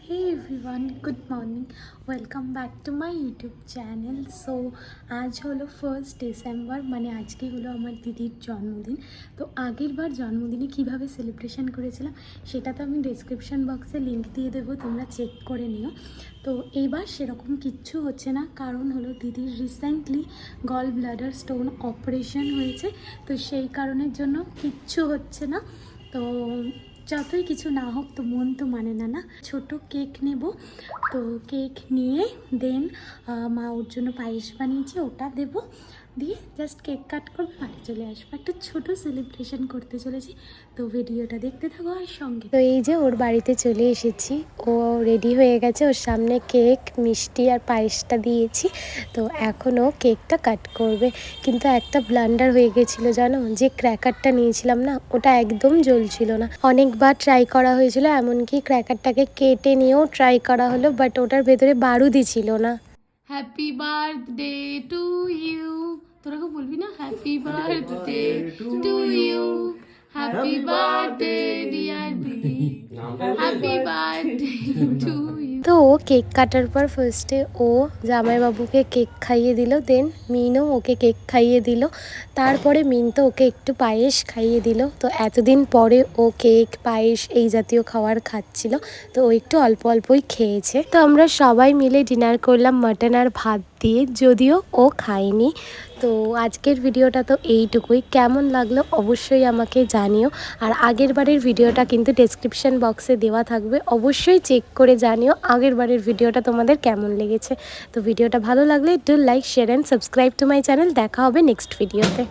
Hey everyone, good morning. Welcome back to my YouTube channel. So আজ হলো 1st December, মানে আজকে হলো আমার দিদির জন্মদিন। তো আগের বার জন্মদিনে কিভাবে সেলিব্রেশন করেছিলাম সেটা তো আমি ডেসক্রিপশন বক্সে লিংক দিয়ে দেবো, তোমরা চেক করে নিও। তো এইবার সেরকম কিচ্ছু হচ্ছে না, কারণ হলো দিদির recently gall bladder stone operation হয়েছে। তো সেই কারণের জন্য কিচ্ছু হচ্ছে না। তো যতই কিছু না হোক, তো মন তো মানে না। ছোট কেক নেব, তো কেক নিয়ে দেন মা ওর জন্য পায়েস বানিয়েছে, ওটা দেব, দিয়ে জাস্ট কেক কাট করবো, বাড়ি চলে আসবো। একটা ছোট সেলিব্রেশন করতে চলেছি, তো ভিডিওটা দেখতে থাকো আর সঙ্গে। তো এই যে ওর বাড়িতে চলে এসেছি, ও রেডি হয়ে গেছে, ওর সামনে কেক, মিষ্টি আর পায়েসটা দিয়েছি। তো এখনও কেকটা কাট করবে, কিন্তু একটা ব্লান্ডার হয়ে গেছিলো জানো, যে ক্র্যাকারটা নিয়েছিলাম না, ওটা একদম জ্বলছিল না। অনেকবার ট্রাই করা হয়েছিল, এমনকি ক্র্যাকারটাকে কেটে নিয়েও ট্রাই করা হলো, বাট ওটার ভেতরে বারুদই ছিল না। হ্যাপি বার্থডে টু ইউ, তোরা কেউ বলবি না happy birthday to you, happy birthday dear দিদি, হ্যাপি বার্থডে টু ইউ। তো ও কেক কাটার পর ফার্স্টে ও জামাইবাবুকে কেক খাইয়ে দিল, দেন মিনও ওকে কেক খাইয়ে দিল, তারপরে মিন তো ওকে একটু পায়েস খাইয়ে দিল। তো এতদিন পরে ও কেক পায়েস এই জাতীয় খাবার খাচ্ছিল, তো ও একটু অল্প অল্পই খেয়েছে। তো আমরা সবাই মিলে ডিনার করলাম মাটন আর ভাত দিয়ে, যদিও ও খায়নি। তো আজকের ভিডিওটা তো এইটুকুই, কেমন লাগলো অবশ্যই আমাকে জানিও। আর আগের বারের ভিডিওটা কিন্তু ডেসক্রিপশন বক্সে দেওয়া থাকবে, অবশ্যই চেক করে জানিও আগের বারের ভিডিওটা তোমাদের কেমন লেগেছে। তো ভিডিওটা ভালো লাগলে do like, share and subscribe to my channel. দেখা হবে নেক্সট ভিডিওতে।